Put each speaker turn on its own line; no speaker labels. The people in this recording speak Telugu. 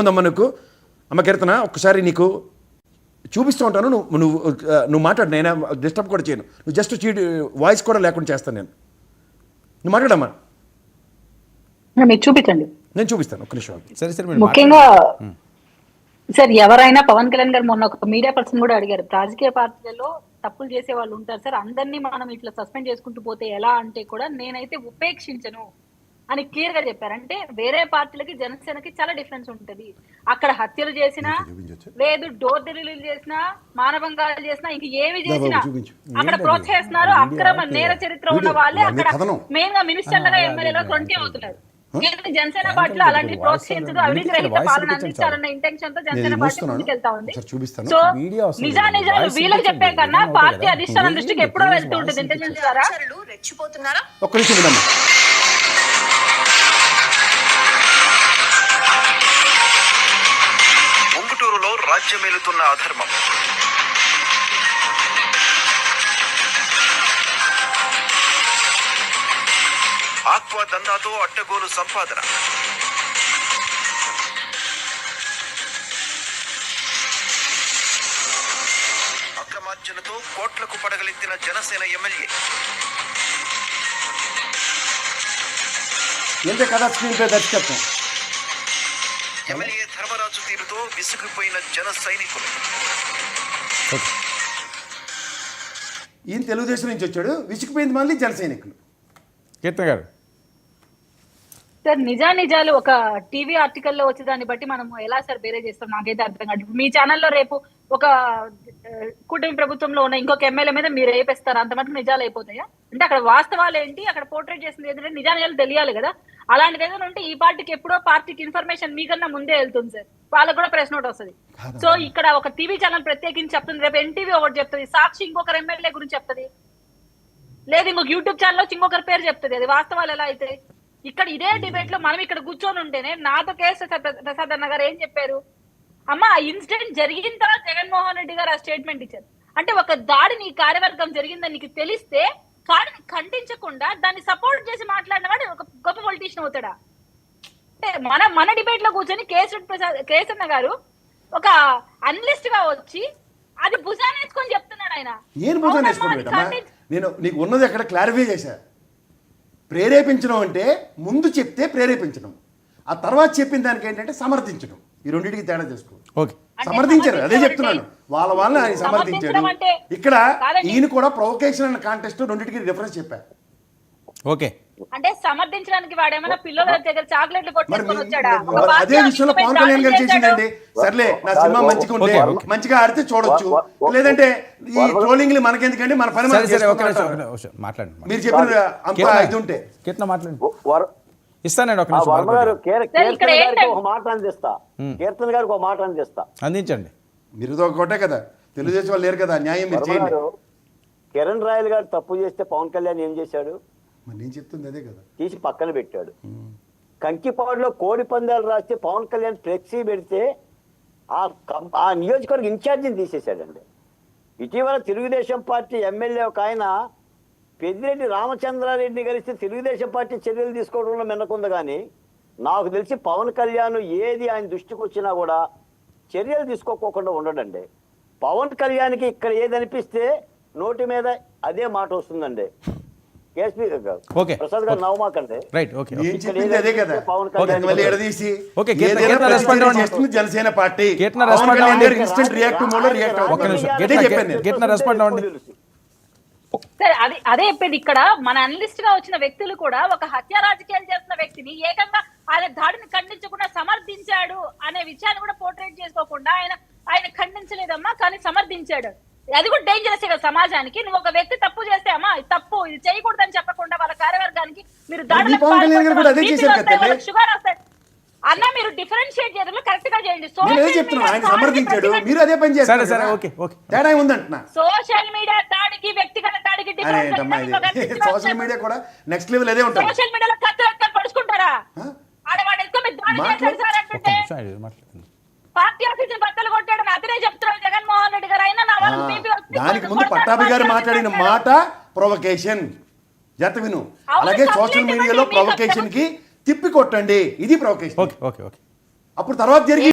ఉందమ్మా నీకు అమ్మ కీర్తన ఒక్కసారి నీకు చూపిస్తూ ఉంటాను, నువ్వు మాట్లాడు, నేను డిస్టర్బ్ కూడా చేయను, నువ్వు జస్ట్ వాయిస్ కూడా లేకుండా చేస్తాను, నువ్వు మాట్లాడమ్మా.
మీరు చూపించండి,
నేను చూపిస్తాను ఒక్క నిమిషం.
సరే
ముఖ్యంగా సార్ ఎవరైనా పవన్ కళ్యాణ్ గారు మొన్న ఒక మీడియా పర్సన్ కూడా అడిగారు, రాజకీయ పార్టీలలో తప్పులు చేసే వాళ్ళు ఉంటారు సార్, అందరినీ మనం ఇట్లా సస్పెండ్ చేసుకుంటూ పోతే ఎలా అంటే కూడా నేనైతే ఉపేక్షించను అని క్లియర్ గా చెప్పారు. అంటే వేరే పార్టీలకి జనసేనకి చాలా డిఫరెన్స్ ఉంటది. అక్కడ హత్యలు చేసినా లేదు, డోర్ డెలివరీలు చేసినా, మానభంగాలు చేసినా, ఇంక ఏమి చేసినా అక్కడ ప్రోత్సహిస్తున్నారు. అక్రమ నేర చరిత్ర ఉన్న వాళ్ళే అక్కడ మెయిన్ గా మినిస్టర్లుగా ఎమ్మెల్యేలో 20 అవుతున్నారు. జనసేన పార్టీలో అలాంటి ప్రోత్సహించదు, అవినీతి రహిత పాలన అందించాలన్న ఇంటెన్షన్ తో జనసేన పార్టీ ముందుకెళ్తా ఉంది. సో నిజాలు వీళ్ళకి చెప్పే కన్నా పార్టీ అధిష్టానం దృష్టికి ఎప్పుడో వెళ్తూ ఉంటుంది. ఇంటెలిజెన్స్ ద్వారా రెచ్చిపోతున్నారా?
ఒక్క నిమిషం వినమ్మా.
ఉంగుటూరులో రాజ్యమేలుతున్న అధర్మం, ఆక్వా దందాతో అడ్డగోలు సంపాదన, అక్రమార్జనతో కోట్లకు పడగలెత్తిన జనసేన ఎమ్మెల్యే.
ఏంటే కదా స్క్రీన్ పై దర్శకత్వం.
ఎమ్మెల్యే ధర్మరాజు తీరుతో విసిగిపోయిన జన సైనికులు.
ఈయన తెలుగుదేశం నుంచి వచ్చాడు, విసిగిపోయింది మళ్ళీ జన సైనికులు.
కీర్తన గారు
సార్ నిజాలు ఒక టీవీ ఆర్టికల్లో వచ్చే దాన్ని బట్టి మనం ఎలా సార్ వేరే చేస్తాం నాకైతే అర్థం కాదు. మీ ఛానల్లో రేపు ఒక కూటమి ప్రభుత్వంలో ఉన్న ఇంకొక ఎమ్మెల్యే మీద మీరు రేపేస్తారు, అంత మటుకు నిజాలు అయిపోతాయా? అంటే అక్కడ వాస్తవాలు ఏంటి, అక్కడ పోర్ట్రేట్ చేసింది ఏంటంటే నిజాలు తెలియాలి కదా. అలాంటిది ఏదైనా ఉంటే ఈ పార్టీకి ఎప్పుడో పార్టీకి ఇన్ఫర్మేషన్ మీకన్నా ముందే వెళ్తుంది సార్, వాళ్ళకు కూడా ప్రెస్ నోట్ వస్తుంది. సో ఇక్కడ ఒక టీవీ ఛానల్ ప్రత్యేకించి చెప్తుంది, రేపు ఎన్టీవీ ఒకటి చెప్తుంది, సాక్షి ఇంకొకరు ఎమ్మెల్యే గురించి చెప్తుంది, లేదు ఇంకొక యూట్యూబ్ ఛానల్ వచ్చి ఇంకొకరి పేరు చెప్తుంది. అది వాస్తవాలు ఎలా అయితే? ఇక్కడ ఇదే డిబేట్ లో మనం ఇక్కడ కూర్చొని ఉంటేనే నాతో కేసు ప్రసాద్ అన్న గారు ఏం చెప్పారు, అమ్మ ఆ ఇన్సిడెంట్ జరిగిన తర్వాత జగన్మోహన్ రెడ్డి గారు ఆ స్టేట్మెంట్ ఇచ్చారు. అంటే ఒక దాడి నీ కార్యవర్గం జరిగిందని నీకు తెలిస్తే దాడిని ఖండించకుండా దాన్ని సపోర్ట్ చేసి మాట్లాడిన వాడు ఒక గొప్ప పొలిటీషియన్ అవుతాడా? అంటే మన డిబేట్ లో కూర్చొని కేసన్న గారు ఒక అనలిస్ట్ గా వచ్చి అది భుజాన్ని వేసుకొని చెప్తున్నాడు. ఆయన
నేను నీకు ఉన్నది ఎక్కడ క్లారిఫై చేశా. ప్రేరేపించడం అంటే ముందు చెప్తే ప్రేరేపించడం, ఆ తర్వాత చెప్పిన దానికి ఏంటంటే సమర్థించడం. ఈ రెండింటికి తేడా చేసుకో. సమర్థించారు, అదే చెప్తున్నాను, వాళ్ళని ఆయన సమర్థించాడు. ఇక్కడ ఈయన కూడా ప్రొవొకేషన్ అండ్ కాంటెస్ట్ రెండింటికి డిఫరెన్స్ చెప్పారు.
ఓకే,
అంటే సమర్థించడానికి వాడేమైనా పిల్లల దగ్గర చాక్లెట్లు కొట్టుకొని వచ్చాడా?
అదే విషయంలో పవన్ కళ్యాణ్ గారు చేసిందండి. సర్లే నా సినిమా మంచిగా ఉంటే మంచిగా ఆడితే చూడొచ్చు, లేదంటే ఈ ట్రోలింగ్ మనకెందుకండి, మన పని
మాట్లాడండి.
మీరు చెప్పిన అంత ఇది ఉంటే
ఇస్తానండి.
కీర్తన గారికి ఒక మాట అందిస్తా,
అందించండి.
మీరు ఒకటే కదా, తెలుగుదేశం వాళ్ళు లేరు కదా, న్యాయం మీరు చేయండి.
కిరణ్ రాయల్ గారు తప్పు చేస్తే పవన్ కళ్యాణ్ ఏం చేశాడు?
నేను చెప్తుంది అదే కదా,
తీసి పక్కన పెట్టాడు. కంకిపాడులో కోడి పందాలు రాస్తే పవన్ కళ్యాణ్ ఫ్లెక్సీ పెడితే ఆ నియోజకవర్గ ఇన్ఛార్జిని తీసేశాడండి. ఇటీవల తెలుగుదేశం పార్టీ ఎమ్మెల్యే ఒక ఆయన పెద్దిరెడ్డి రామచంద్రారెడ్డిని కలిసి తెలుగుదేశం పార్టీ చర్యలు తీసుకోవడంలో మిన్నకుంది. కానీ నాకు తెలిసి పవన్ కళ్యాణ్ ఏది ఆయన దృష్టికి వచ్చినా కూడా చర్యలు తీసుకోకుండా ఉండడండి. పవన్ కళ్యాణ్కి ఇక్కడ ఏది అనిపిస్తే నోటి మీద అదే మాట వస్తుందండి. ప్రసాద్ గారు నవ్వమాకండి. పవన్ కళ్యాణ్
జనసేన పార్టీ
సరే అదే చెప్పేది. ఇక్కడ మన అనలిస్ట్ గా వచ్చిన వ్యక్తులు కూడా ఒక హత్య రాజకీయాలు చేస్తున్న వ్యక్తిని ఏకంగా ఆయన దాడిని ఖండించకుండా సమర్థించాడు అనే విషయాన్ని కూడా పోర్ట్రేట్ చేసుకోకుండా ఆయన ఖండించలేదమ్మా, కానీ సమర్థించాడు. అది కూడా డేంజరస్ కదా సమాజానికి. నువ్వు ఒక వ్యక్తి తప్పు చేస్తే అమ్మా తప్పు ఇది చేయకూడదని చెప్పకుండా వాళ్ళ కార్యవర్గానికి మీరు షుగర్ వస్తాయి అన్న, మీరు డిఫరెన్షియేట్ చేయడంలో కరెక్ట్ గా చేయండి. సోషల్ మీడియా దాడికి వ్యక్తిగత దాడికి
సోషల్ మీడియా కూడా నెక్స్ట్ లెవెల్ అదే ఉంటుంది.
సోషల్ మీడియాలో కత్తి పడుచుకుంటారా? ఆడవాడు ఎక్కువ మీరు దాడి చేశారు సార్ అంటుంటే పార్టీ ఆఫీసులు బద్దలు కొట్టాడని అతనే చెప్తున్నాడు జగన్మోహన్ రెడ్డి గారు. అయినా
దానికి ముందు పట్టాభి గారు మాట్లాడిన మాట ప్రొవొకేషన్, జత విను. అలాగే సోషల్ మీడియాలో ప్రొవొకేషన్ కి తిప్పి కొట్టండి, ఇది ప్రొవొకేషన్.
ఓకే ఓకే ఓకే
అప్పుడు తర్వాత జరిగి